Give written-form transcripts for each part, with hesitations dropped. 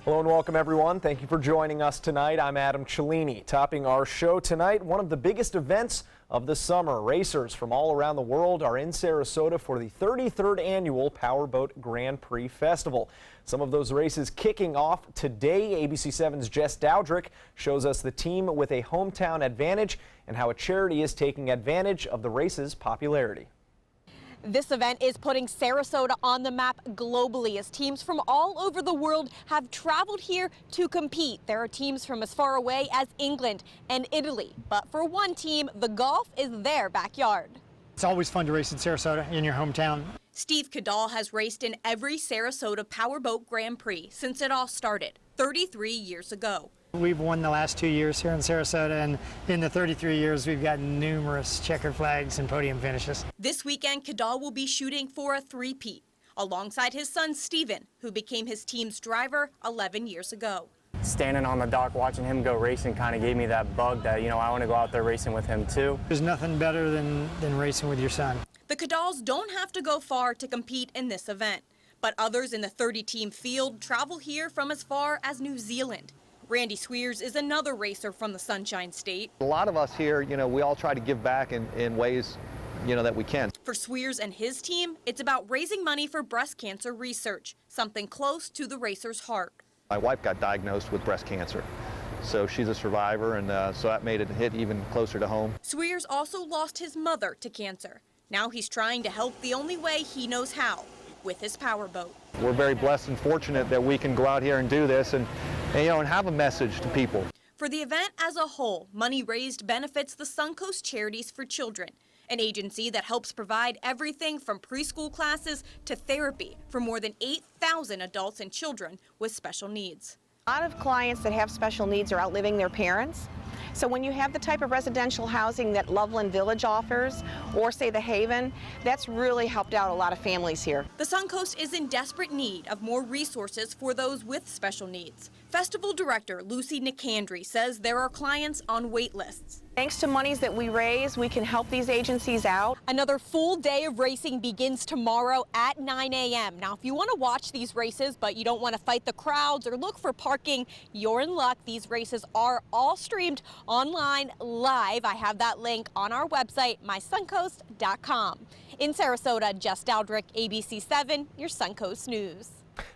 Hello and welcome everyone. Thank you for joining us tonight. I'm Adam Cellini. Topping our show tonight, one of the biggest events of the summer. Racers from all around the world are in Sarasota for the 33rd annual Powerboat Grand Prix Festival. Some of those races kicking off today. ABC7's Jess Dowdrick shows us the team with a hometown advantage and how a charity is taking advantage of the race's popularity. This event is putting Sarasota on the map globally as teams from all over the world have traveled here to compete. There are teams from as far away as England and Italy, but for one team, the Gulf is their backyard. It's always fun to race in Sarasota, in your hometown. Steve Cadal has raced in every Sarasota Powerboat Grand Prix since it all started 33 years ago. We've won the last 2 years here in Sarasota, and in the 33 years, we've got numerous checkered flags and podium finishes. This weekend, Cadal will be shooting for a three-peat, alongside his son, Steven, who became his team's driver 11 years ago. Standing on the dock, watching him go racing kind of gave me that bug that, I want to go out there racing with him too. There's nothing better than racing with your son. The Cadals don't have to go far to compete in this event, but others in the 30-team field travel here from as far as New Zealand. Randy Sweers is another racer from the Sunshine State. A lot of us here, we all try to give back in ways, that we can. For Sweers and his team, it's about raising money for breast cancer research, something close to the racer's heart. My wife got diagnosed with breast cancer, so she's a survivor, and so that made it hit even closer to home. Sweers also lost his mother to cancer. Now he's trying to help the only way he knows how, with his powerboat. We're very blessed and fortunate that we can go out here and do this and have a message to people. For the event as a whole, money raised benefits the Suncoast Charities for Children, an agency that helps provide everything from preschool classes to therapy for more than 8,000 adults and children with special needs. A lot of clients that have special needs are outliving their parents. So when you have the type of residential housing that Loveland Village offers, or say the Haven, that's really helped out a lot of families here. The Suncoast is in desperate need of more resources for those with special needs. Festival director Lucy Nicandri says there are clients on wait lists. Thanks to monies that we raise, we can help these agencies out. Another full day of racing begins tomorrow at 9 a.m. Now, if you want to watch these races, but you don't want to fight the crowds or look for parking, you're in luck. These races are all streamed online live. I have that link on our website, mysuncoast.com. In Sarasota, Jess Dowdrick, ABC7, your Suncoast News.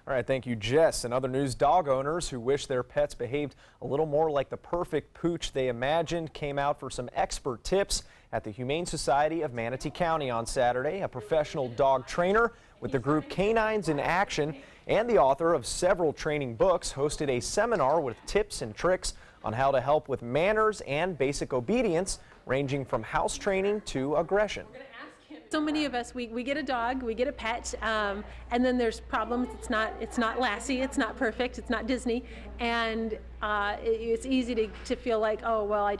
All right, thank you, Jess. And other news, dog owners who wish their pets behaved a little more like the perfect pooch they imagined came out for some expert tips at the Humane Society of Manatee County on Saturday. A professional dog trainer with the group Canines in Action and the author of several training books hosted a seminar with tips and tricks on how to help with manners and basic obedience, ranging from house training to aggression. So many of us, we get a dog, we get a pet, and then there's problems. It's not Lassie, it's not perfect, it's not Disney, and it's easy to feel like, oh well, I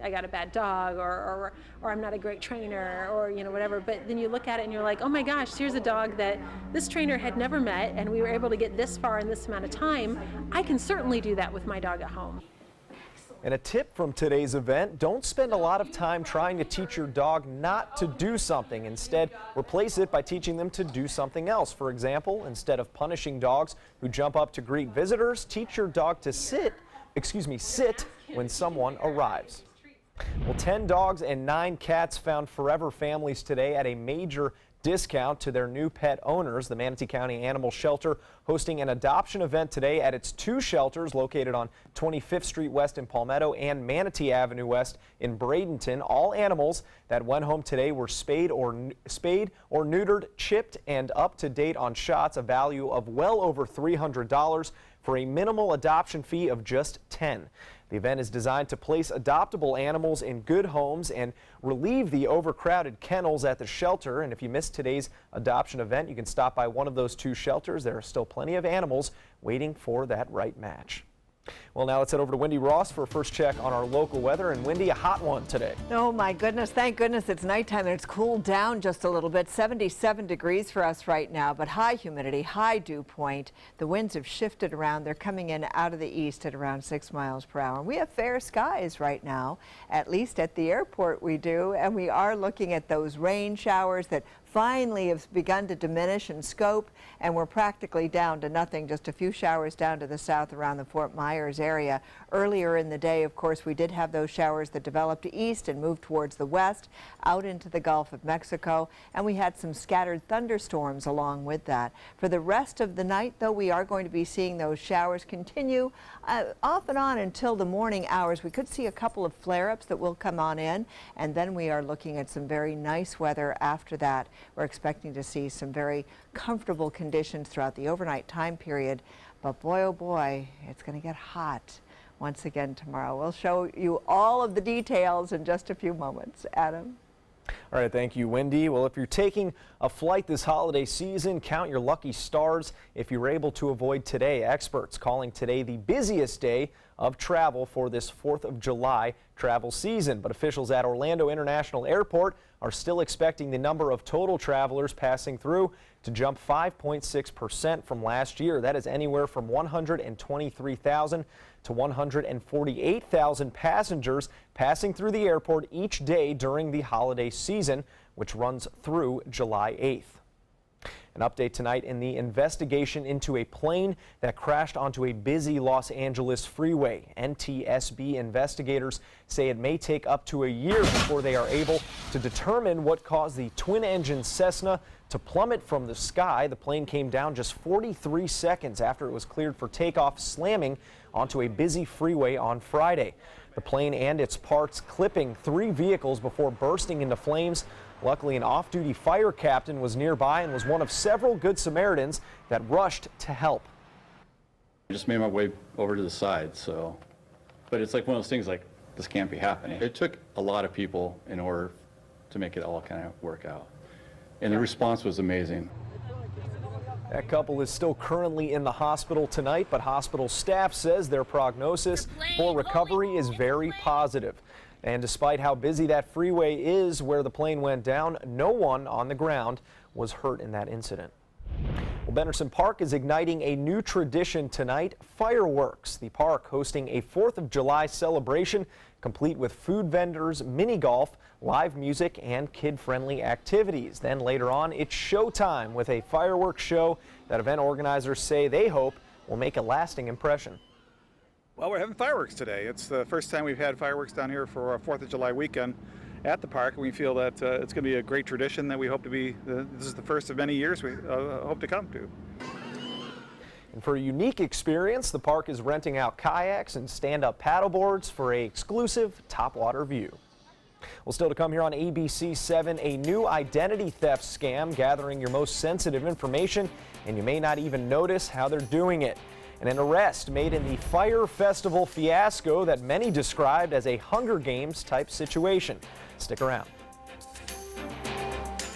got a bad dog, or I'm not a great trainer, or whatever. But then you look at it and you're like, oh my gosh, here's a dog that this trainer had never met, and we were able to get this far in this amount of time. I can certainly do that with my dog at home. And a tip from today's event, don't spend a lot of time trying to teach your dog not to do something. Instead, replace it by teaching them to do something else. For example, instead of punishing dogs who jump up to greet visitors, teach your dog to sit when someone arrives. Well, 10 dogs and 9 cats found forever families today at a major discount to their new pet owners. The Manatee County Animal Shelter hosting an adoption event today at its 2 shelters located on 25th Street West in Palmetto and Manatee Avenue West in Bradenton. All animals that went home today were spayed or neutered, chipped, and up to date on shots, a value of well over $300 for a minimal adoption fee of just $10. The event is designed to place adoptable animals in good homes and relieve the overcrowded kennels at the shelter. And if you missed today's adoption event, you can stop by one of those 2 shelters. There are still plenty of animals waiting for that right match. Well, now let's head over to Wendy Ross for a first check on our local weather. And Wendy, a hot one today. Oh my goodness, thank goodness it's nighttime and it's cooled down just a little bit. 77 degrees for us right now, but high humidity, high dew point. The winds have shifted around. They're coming in out of the east at around 6 miles per hour. We have fair skies right now, at least at the airport we do, and we are looking at those rain showers that finally have begun to diminish in scope, and we're practically down to nothing, just a few showers down to the south around the Fort Myers area. Earlier in the day, of course, we did have those showers that developed east and moved towards the west, out into the Gulf of Mexico, and we had some scattered thunderstorms along with that. For the rest of the night, though, we are going to be seeing those showers continue off and on until the morning hours. We could see a couple of flare-ups that will come on in, and then we are looking at some very nice weather after that. We're expecting to see some very comfortable conditions throughout the overnight time period, but boy, oh boy, it's going to get hot once again tomorrow. We'll show you all of the details in just a few moments. Adam? All right, thank you, Wendy. Well, if you're taking a flight this holiday season, count your lucky stars if you're able to avoid today. Experts calling today the busiest day of travel for this 4th of July travel season. But officials at Orlando International Airport are still expecting the number of total travelers passing through to jump 5.6% from last year. That is anywhere from 123,000 to 148,000 passengers passing through the airport each day during the holiday season, which runs through July 8th. An update tonight in the investigation into a plane that crashed onto a busy Los Angeles freeway. NTSB investigators say it may take up to a year before they are able to determine what caused the twin-engine Cessna to plummet from the sky. The plane came down just 43 seconds after it was cleared for takeoff, slamming onto a busy freeway on Friday. The plane and its parts clipping 3 vehicles before bursting into flames. Luckily, an off-duty fire captain was nearby and was one of several Good Samaritans that rushed to help. I just made my way over to the side, but it's like one of those things like, this can't be happening. It took a lot of people in order to make it all kind of work out. And the response was amazing. That couple is still currently in the hospital tonight, but hospital staff says their prognosis for recovery is very positive. And despite how busy that freeway is where the plane went down, no one on the ground was hurt in that incident. Well, Benderson Park is igniting a new tradition tonight, fireworks. The park hosting a 4th of July celebration, complete with food vendors, mini golf, live music, and kid-friendly activities. Then later on, it's showtime with a fireworks show that event organizers say they hope will make a lasting impression. Well, we're having fireworks today. It's the first time we've had fireworks down here for our 4th of July weekend at the park. We feel that it's going to be a great tradition that we hope to be, this is the first of many years we hope to come to. And for a unique experience, the park is renting out kayaks and stand-up paddleboards for an exclusive topwater view. Well, still to come here on ABC 7, a new identity theft scam gathering your most sensitive information, and you may not even notice how they're doing it. And an arrest made in the Fire Festival fiasco that many described as a Hunger Games type situation. Stick around.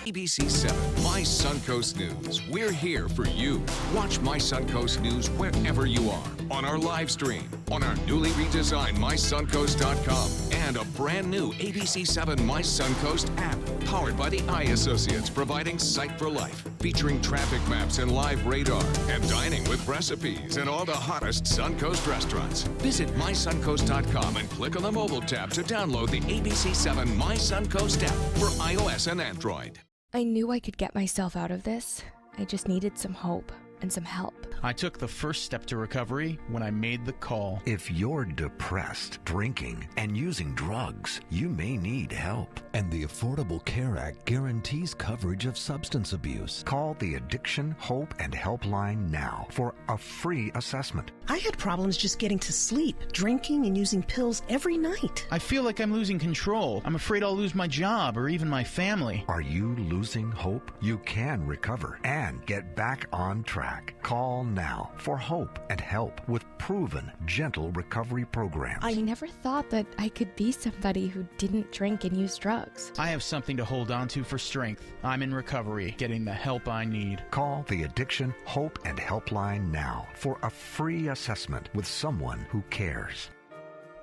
ABC 7, My Suncoast News. We're here for you. Watch My Suncoast News wherever you are, on our live stream, on our newly redesigned MySuncoast.com, and a brand new ABC 7 My Suncoast app, powered by the Eye Associates, providing Sight for Life, featuring traffic maps and live radar, and dining with recipes and all the hottest Suncoast restaurants. Visit MySuncoast.com and click on the mobile tab to download the ABC 7 My Suncoast app for iOS and Android. I knew I could get myself out of this. I just needed some hope and some help. I took the first step to recovery when I made the call. If you're depressed, drinking, and using drugs, you may need help. And the Affordable Care Act guarantees coverage of substance abuse. Call the Addiction, Hope, and Helpline now for a free assessment. I had problems just getting to sleep, drinking and using pills every night. I feel like I'm losing control. I'm afraid I'll lose my job or even my family. Are you losing hope? You can recover and get back on track. Call now for hope and help with proven, gentle recovery programs. I never thought that I could be somebody who didn't drink and use drugs. I have something to hold on to for strength. I'm in recovery, getting the help I need. Call the Addiction, Hope, and Helpline now for a free assessment with someone who cares.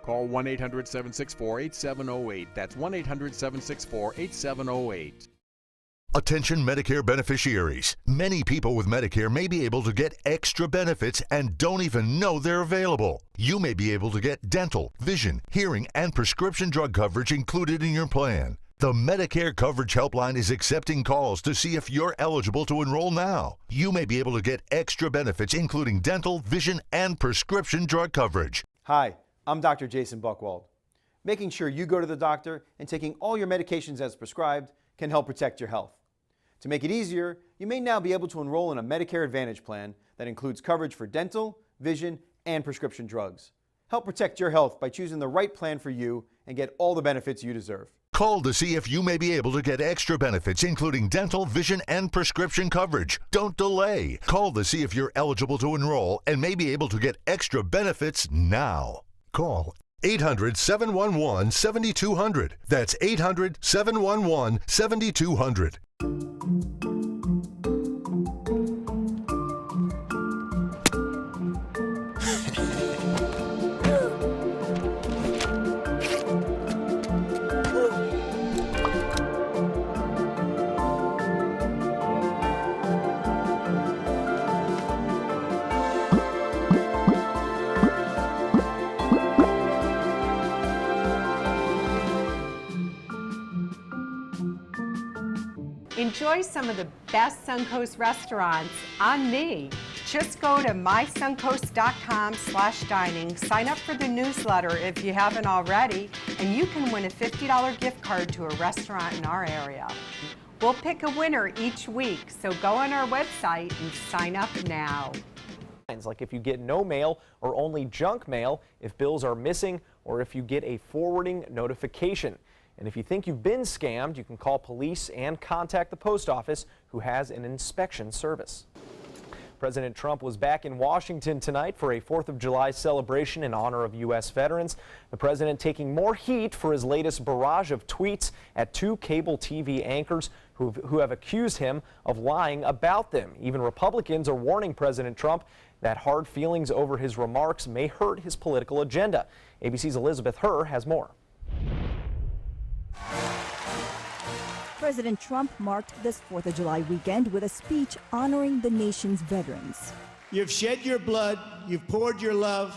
Call 1-800-764-8708. That's 1-800-764-8708. Attention Medicare beneficiaries. Many people with Medicare may be able to get extra benefits and don't even know they're available. You may be able to get dental, vision, hearing, and prescription drug coverage included in your plan. The Medicare Coverage Helpline is accepting calls to see if you're eligible to enroll now. You may be able to get extra benefits, including dental, vision, and prescription drug coverage. Hi, I'm Dr. Jason Buchwald. Making sure you go to the doctor and taking all your medications as prescribed can help protect your health. To make it easier, you may now be able to enroll in a Medicare Advantage plan that includes coverage for dental, vision, and prescription drugs. Help protect your health by choosing the right plan for you and get all the benefits you deserve. Call to see if you may be able to get extra benefits, including dental, vision, and prescription coverage. Don't delay. Call to see if you're eligible to enroll and may be able to get extra benefits now. Call 800-711-7200. That's 800-711-7200. Enjoy some of the best Suncoast restaurants on me. Just go to mysuncoast.com/dining, sign up for the newsletter if you haven't already, and you can win a $50 gift card to a restaurant in our area. We'll pick a winner each week, so go on our website and sign up now. Like if you get no mail or only junk mail, if bills are missing, or if you get a forwarding notification. And if you think you've been scammed, you can call police and contact the post office, who has an inspection service. President Trump was back in Washington tonight for a 4th of July celebration in honor of U.S. veterans. The president taking more heat for his latest barrage of tweets at 2 cable TV anchors who have accused him of lying about them. Even Republicans are warning President Trump that hard feelings over his remarks may hurt his political agenda. ABC's Elizabeth Herr has more. President Trump marked this 4th of July weekend with a speech honoring the nation's veterans. You've shed your blood, you've poured your love,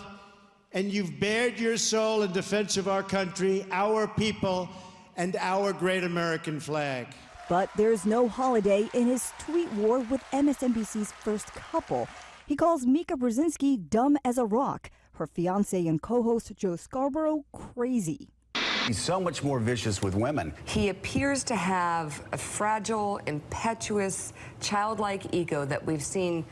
and you've bared your soul in defense of our country, our people, and our great American flag. But there's no holiday in his tweet war with MSNBC's first couple. He calls Mika Brzezinski dumb as a rock, her fiancé and co-host Joe Scarborough crazy. He's so much more vicious with women. He appears to have a fragile, impetuous, childlike ego that we've seen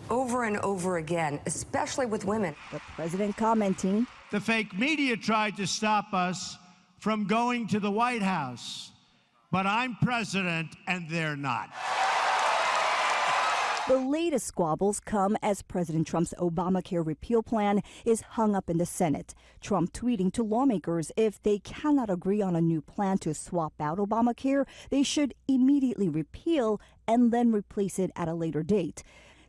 over and over again, especially with women. The president commenting, "The fake media tried to stop us from going to the White House, but I'm president and they're not." The latest squabbles come as President Trump's Obamacare repeal plan is hung up in the Senate. Trump tweeting to lawmakers if they cannot agree on a new plan to swap out Obamacare, they should immediately repeal and then replace it at a later date.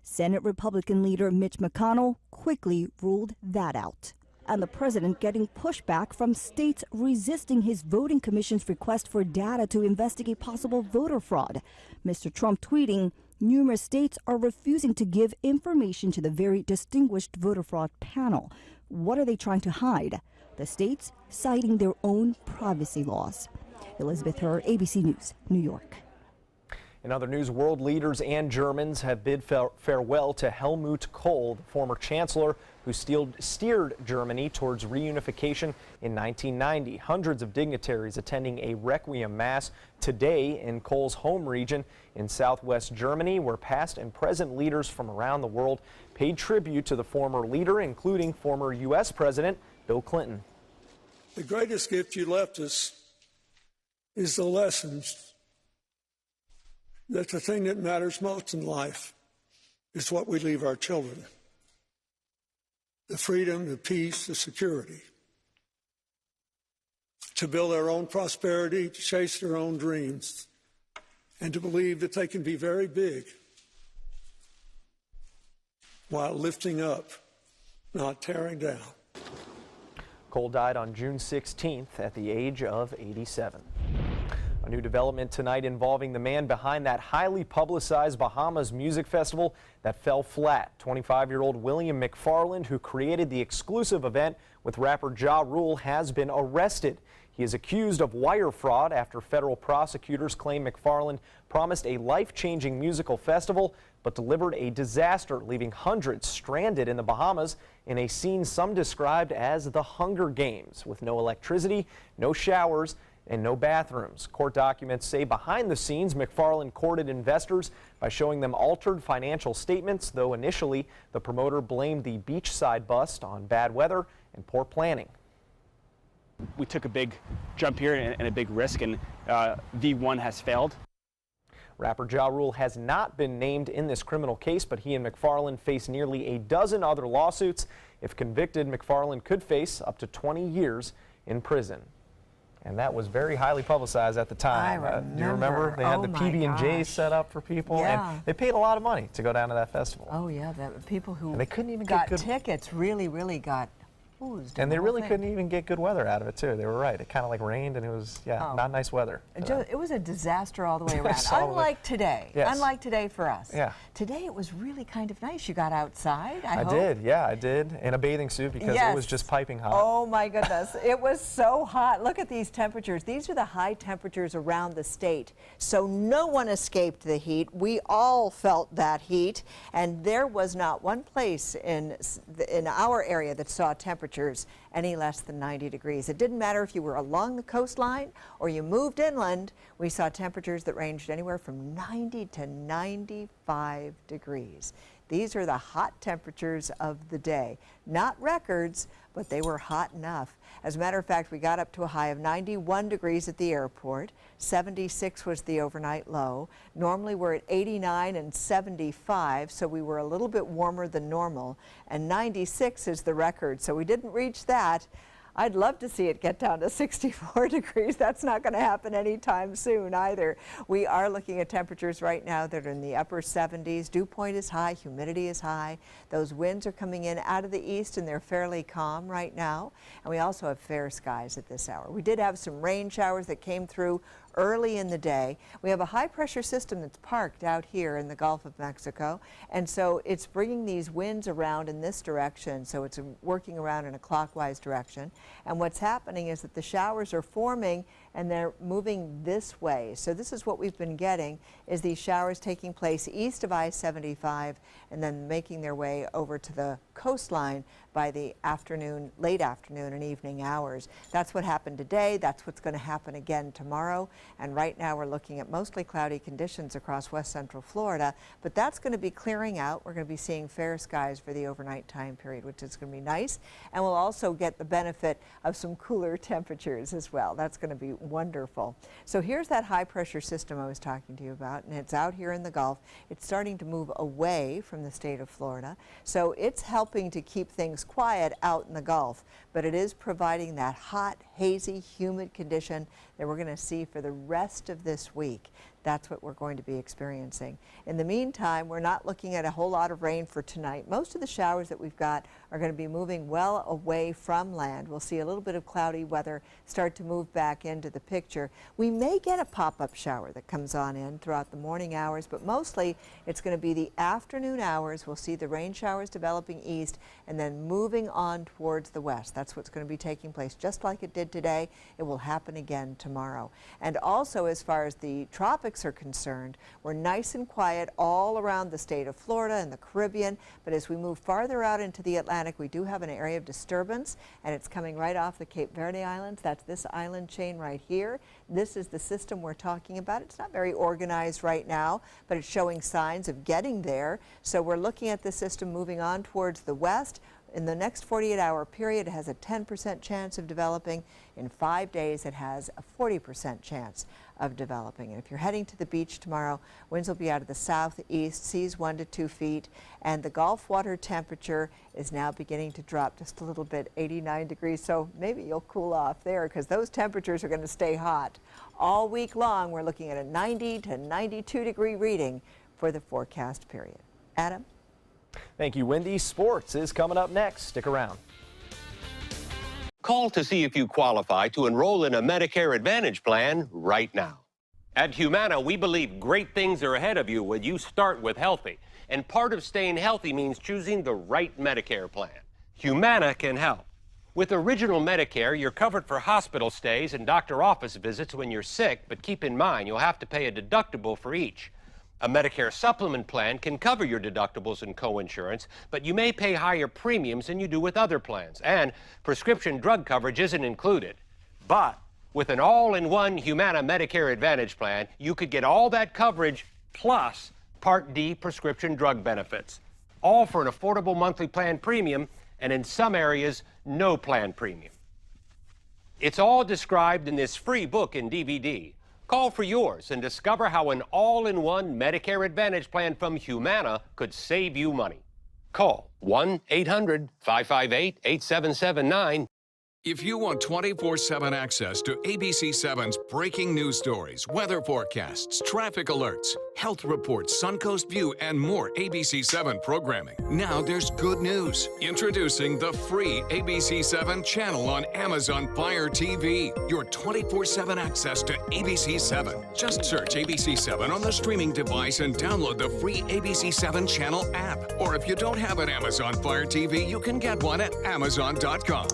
Senate Republican leader Mitch McConnell quickly ruled that out. And the president getting pushback from states resisting his voting commission's request for data to investigate possible voter fraud. Mr. Trump tweeting, numerous states are refusing to give information to the very distinguished voter fraud panel. What are they trying to hide? The states citing their own privacy laws. Elizabeth Herr, ABC News, New York. In other news, world leaders and Germans have bid farewell to Helmut Kohl, the former chancellor who steered Germany towards reunification in 1990. Hundreds of dignitaries attending a requiem mass today in Kohl's home region in southwest Germany, where past and present leaders from around the world paid tribute to the former leader, including former U.S. President Bill Clinton. The greatest gift you left us is the lessons that the thing that matters most in life is what we leave our children. The freedom, the peace, the security. To build their own prosperity, to chase their own dreams, and to believe that they can be very big while lifting up, not tearing down. Kohl died on June 16th at the age of 87. A new development tonight involving the man behind that highly publicized Bahamas Music Festival that fell flat. 25-year-old William McFarland, who created the exclusive event with rapper Ja Rule, has been arrested. He is accused of wire fraud after federal prosecutors claim McFarland promised a life-changing musical festival but delivered a disaster, leaving hundreds stranded in the Bahamas in a scene some described as the Hunger Games, with no electricity, no showers, and no bathrooms. Court documents say behind the scenes, McFarland courted investors by showing them altered financial statements, though initially the promoter blamed the beachside bust on bad weather and poor planning. We took a big jump here and a big risk, and V1 has failed. Rapper Ja Rule has not been named in this criminal case, but he and McFarland face nearly a dozen other lawsuits. If convicted, McFarland could face up to 20 years in prison. And that was very highly publicized at the time. I remember. Do you remember? They had the PB&J set up for people, yeah. and they paid a lot of money to go down to that festival. Oh yeah, the people who and they couldn't even got get good tickets really got oozed. And they really couldn't even get good weather out of it too. They were right. It kind of like rained, and it was not nice weather. It was a disaster all the way around. Unlike today. Yes. Unlike today for us. Yeah. Today it was really kind of nice. You got outside. I hope. did. Yeah, I did. In a bathing suit because it was just piping hot. Oh my goodness. It was so hot. Look at these temperatures. These are the high temperatures around the state. So no one escaped the heat. We all felt that heat, and there was not one place in our area that saw temperatures any less than 90 degrees. It didn't matter if you were along the coastline or you moved inland. We saw temperatures that ranged anywhere from 90 to 95 degrees. These are the hot temperatures of the day. Not records, but they were hot enough. As a matter of fact, we got up to a high of 91 degrees at the airport. 76 was the overnight low. Normally we're at 89 and 75, so we were a little bit warmer than normal. And 96 is the record, so we didn't reach that. I'd love to see it get down to 64 degrees. That's not going to happen anytime soon either. We are looking at temperatures right now that are in the upper 70s. Dew point is high, humidity is high. Those winds are coming in out of the east and they're fairly calm right now. And we also have fair skies at this hour. We did have some rain showers that came through early in the day. We have a high pressure system that's parked out here in the Gulf of Mexico, and so it's bringing these winds around in this direction, so it's working around in a clockwise direction. And what's happening is that the showers are forming and they're moving this way. So this is what we've been getting, is these showers taking place east of I-75 and then making their way over to the coastline by the afternoon, late afternoon and evening hours. That's what happened today. That's what's going to happen again tomorrow. And right now we're looking at mostly cloudy conditions across west central Florida, but that's going to be clearing out. We're going to be seeing fair skies for the overnight time period, which is going to be nice. And we'll also get the benefit of some cooler temperatures as well. That's going to be wonderful. So here's that high pressure system I was talking to you about, and it's out here in the Gulf. It's starting to move away from the state of Florida. So it's helping to keep things quiet out in the Gulf, but it is providing that hot, hazy, humid condition that we're going to see for the rest of this week. That's what we're going to be experiencing. In the meantime, we're not looking at a whole lot of rain for tonight. Most of the showers that we've got are going to be moving well away from land. We'll see a little bit of cloudy weather start to move back into the picture. We may get a pop-up shower that comes on in throughout the morning hours, but mostly it's going to be the afternoon hours. We'll see the rain showers developing east and then moving on towards the west. That's what's going to be taking place. Just like it did today, it will happen again tomorrow. And also, as far as the tropics are concerned, we're nice and quiet all around the state of Florida and the Caribbean, but as we move farther out into the Atlantic, we do have an area of disturbance, and it's coming right off the Cape Verde Islands. That's this island chain right here. This is the system we're talking about. It's not very organized right now, but it's showing signs of getting there. So we're looking at the system moving on towards the west. In the next 48-hour period, it has a 10% chance of developing. In 5 days, it has a 40% chance of developing. And if you're heading to the beach tomorrow, winds will be out of the southeast, seas 1 to 2 feet, and the Gulf water temperature is now beginning to drop just a little bit, 89 degrees. So maybe you'll cool off there, because those temperatures are going to stay hot. All week long, we're looking at a 90 to 92 degree reading for the forecast period. Adam? Thank you, Wendy. Sports is coming up next. Stick around. Call to see if you qualify to enroll in a Medicare Advantage plan right now. At Humana, we believe great things are ahead of you when you start with healthy. And part of staying healthy means choosing the right Medicare plan. Humana can help. With Original Medicare, you're covered for hospital stays and doctor office visits when you're sick, but keep in mind you'll have to pay a deductible for each. A Medicare supplement plan can cover your deductibles and coinsurance, but you may pay higher premiums than you do with other plans, and prescription drug coverage isn't included. But with an all-in-one Humana Medicare Advantage plan, you could get all that coverage plus Part D prescription drug benefits, all for an affordable monthly plan premium, and in some areas, no plan premium. It's all described in this free book and DVD. Call for yours and discover how an all-in-one Medicare Advantage plan from Humana could save you money. Call 1-800-558-8779. If you want 24/7 access to ABC7's breaking news stories, weather forecasts, traffic alerts, health reports, Suncoast View, and more ABC7 programming, now there's good news. Introducing the free ABC7 channel on Amazon Fire TV. Your 24/7 access to ABC7. Just search ABC7 on the streaming device and download the free ABC7 channel app. Or if you don't have an Amazon Fire TV, you can get one at Amazon.com.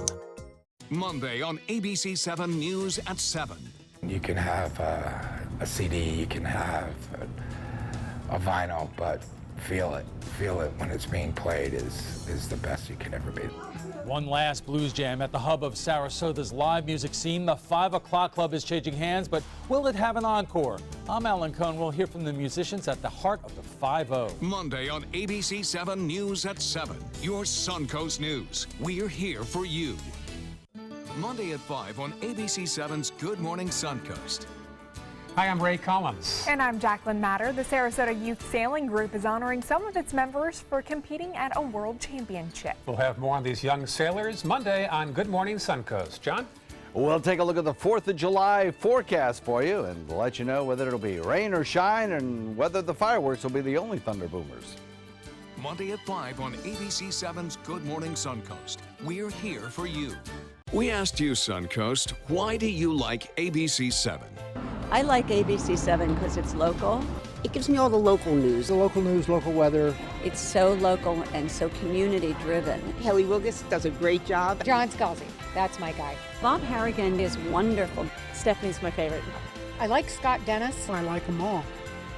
Monday on ABC7 News at 7. You can have a CD, you can have a vinyl, but feel it when it's being played is the best you can ever be. One last blues jam at the hub of Sarasota's live music scene. The 5 o'clock club is changing hands, but will it have an encore? I'm Alan Cohn. We'll hear from the musicians at the heart of the 5-0. Monday on ABC7 News at 7. Your Suncoast News. We're here for you. Monday at 5 on ABC7's Good Morning Suncoast. Hi, I'm Ray Collins. And I'm Jacqueline Matter. The Sarasota Youth Sailing Group is honoring some of its members for competing at a world championship. We'll have more on these young sailors Monday on Good Morning Suncoast. John? We'll take a look at the 4th of July forecast for you and we'll let you know whether it'll be rain or shine and whether the fireworks will be the only Thunder Boomers. Monday at 5 on ABC7's Good Morning Suncoast. We're here for you. We asked you, Suncoast, why do you like ABC7? I like ABC7 because it's local. It gives me all the local news. The local news, local weather. It's so local and so community driven. Kelly Wilgus does a great job. John Scalzi, that's my guy. Bob Harrigan is wonderful. Stephanie's my favorite. I like Scott Dennis. I like them all.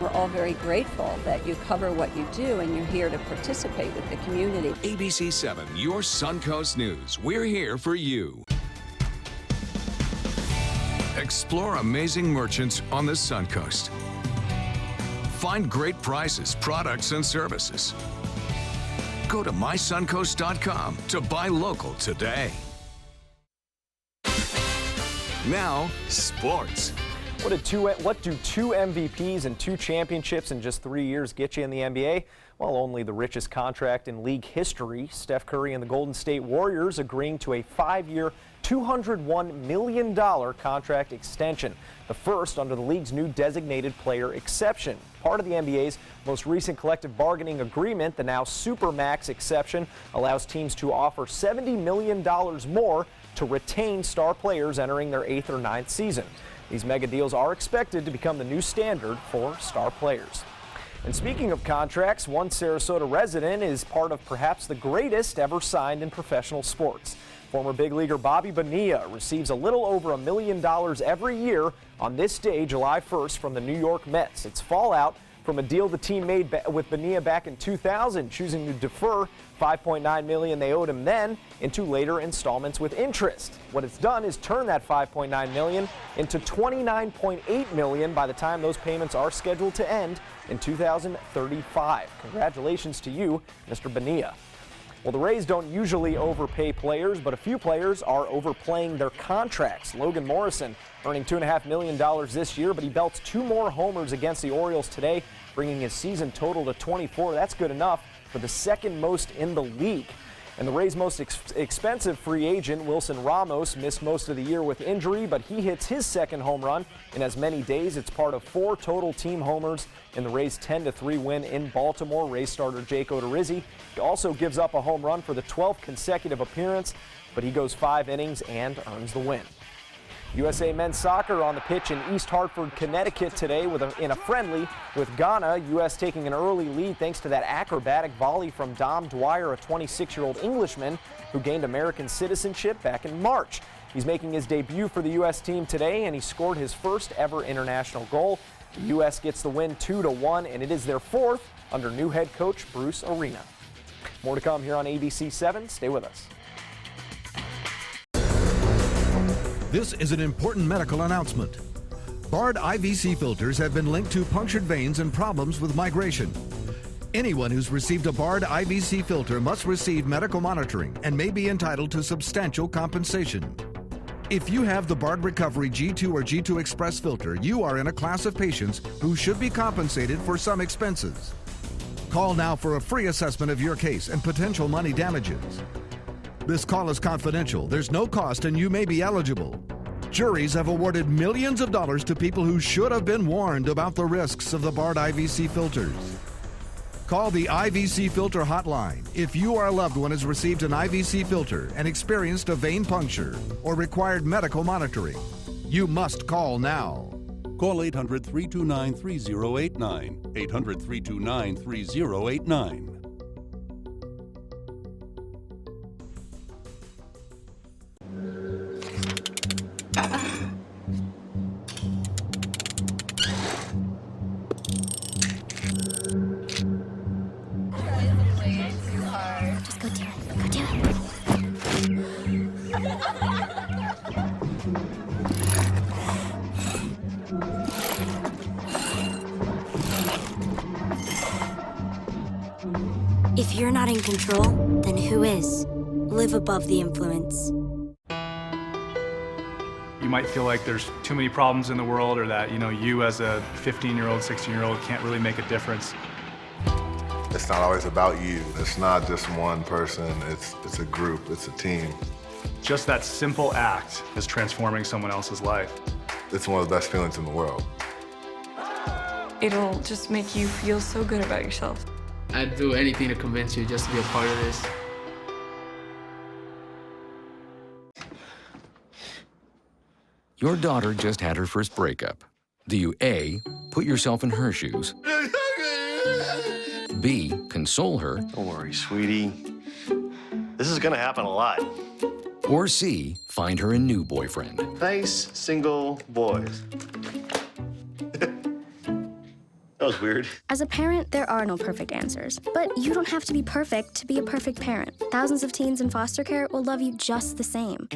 We're all very grateful that you cover what you do and you're here to participate with the community. ABC7, your Suncoast News. We're here for you. Explore amazing merchants on the Suncoast. Find great prices, products, and services. Go to mysuncoast.com to buy local today. Now, sports. What do 2 MVPs and 2 championships in just 3 years get you in the NBA? Well, only the richest contract in league history. Steph Curry and the Golden State Warriors agreeing to a 5-year, $201 million contract extension, the first under the league's new designated player exception. Part of the NBA's most recent collective bargaining agreement, the now Supermax exception, allows teams to offer $70 million more to retain star players entering their 8th or 9th season. These mega deals are expected to become the new standard for star players. And speaking of contracts, one Sarasota resident is part of perhaps the greatest ever signed in professional sports. Former big leaguer Bobby Bonilla receives a little over $1 million every year on this day, July 1st, from the New York Mets. It's fallout from a deal the team made with Bonilla back in 2000, choosing to defer $5.9 million they owed him then into later installments with interest. What it's done is turn that $5.9 million into $29.8 million by the time those payments are scheduled to end in 2035. Congratulations to you, Mr. Bonilla. Well, the Rays don't usually overpay players, but a few players are overplaying their contracts. Logan Morrison earning $2.5 million this year, but he belts 2 more homers against the Orioles today, bringing his season total to 24. That's good enough for the 2nd most in the league. And the Rays' most expensive free agent, Wilson Ramos, missed most of the year with injury, but he hits his 2nd home run in as many days. It's part of 4 total team homers in the Rays' 10-3 win in Baltimore. Rays starter Jake Odorizzi also gives up a home run for the 12th consecutive appearance, but he goes 5 innings and earns the win. USA men's soccer on the pitch in East Hartford, Connecticut today in a friendly with Ghana. U.S. taking an early lead thanks to that acrobatic volley from Dom Dwyer, a 26-year-old Englishman who gained American citizenship back in March. He's making his debut for the U.S. team today, and he scored his first ever international goal. The U.S. gets the win 2-1, and it is their fourth under new head coach Bruce Arena. More to come here on ABC 7. Stay with us. This is an important medical announcement. Bard IVC filters have been linked to punctured veins and problems with migration. Anyone who's received a Bard IVC filter must receive medical monitoring and may be entitled to substantial compensation. If you have the Bard Recovery G2 or G2 Express filter, you are in a class of patients who should be compensated for some expenses. Call now for a free assessment of your case and potential money damages. This call is confidential. There's no cost and you may be eligible. Juries have awarded millions of dollars to people who should have been warned about the risks of the Bard IVC filters. Call the IVC Filter Hotline if you or a loved one has received an IVC filter and experienced a vein puncture or required medical monitoring. You must call now. Call 800-329-3089. 800-329-3089. If you're not in control, then who is? Live above the influence. You might feel like there's too many problems in the world, or that, you as a 15-year-old, 16-year-old can't really make a difference. It's not always about you. It's not just one person. It's a group. It's a team. Just that simple act is transforming someone else's life. It's one of the best feelings in the world. It'll just make you feel so good about yourself. I'd do anything to convince you just to be a part of this. Your daughter just had her first breakup. Do you A, put yourself in her shoes? B, console her? Don't worry, sweetie. This is gonna happen a lot. Or C, find her a new boyfriend? Nice, single boys. That was weird. As a parent, there are no perfect answers. But you don't have to be perfect to be a perfect parent. Thousands of teens in foster care will love you just the same.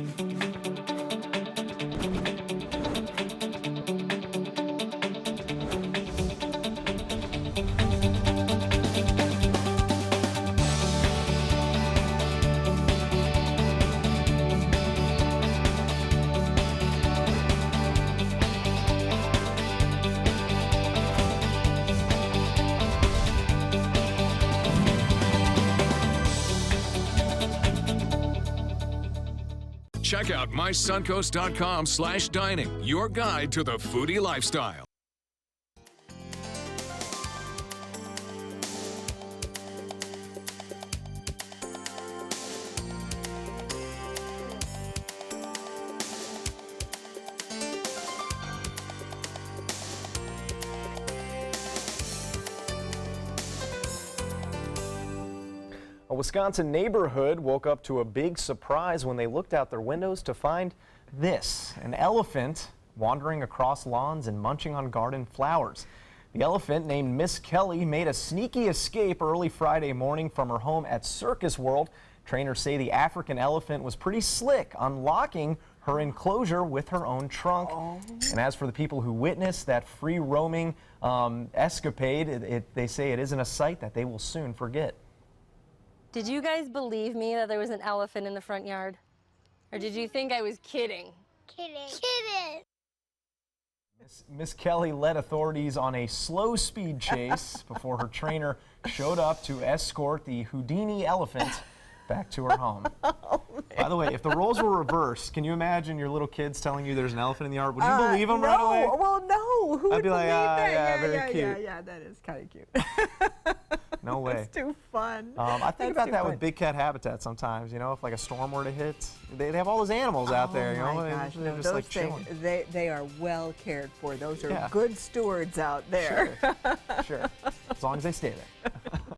Check out mysuncoast.com/dining, your guide to the foodie lifestyle. A Wisconsin neighborhood woke up to a big surprise when they looked out their windows to find this, an elephant wandering across lawns and munching on garden flowers. The elephant, named Miss Kelly, made a sneaky escape early Friday morning from her home at Circus World. Trainers say the African elephant was pretty slick, unlocking her enclosure with her own trunk. And as for the people who witnessed that free-roaming escapade, they say it isn't a sight that they will soon forget. Did you guys believe me that there was an elephant in the front yard? Or did you think I was kidding? Kidding. Kidding. Miss Kelly led authorities on a slow speed chase before her trainer showed up to escort the Houdini elephant back to her home. By the way, if the roles were reversed, can you imagine your little kids telling you there's an elephant in the yard? Would you believe them right away? Well, no. Who I'd would be like, believe that? yeah, very cute. Yeah, that is kind of cute. No way. That's too fun. I think about that with big cat habitat sometimes. You know, if like a storm were to hit, they have all those animals out there. You know, Oh my gosh, they're no, just those like things, chilling. they are well cared for. Those are Yeah. good stewards out there. Sure. As long as they stay there.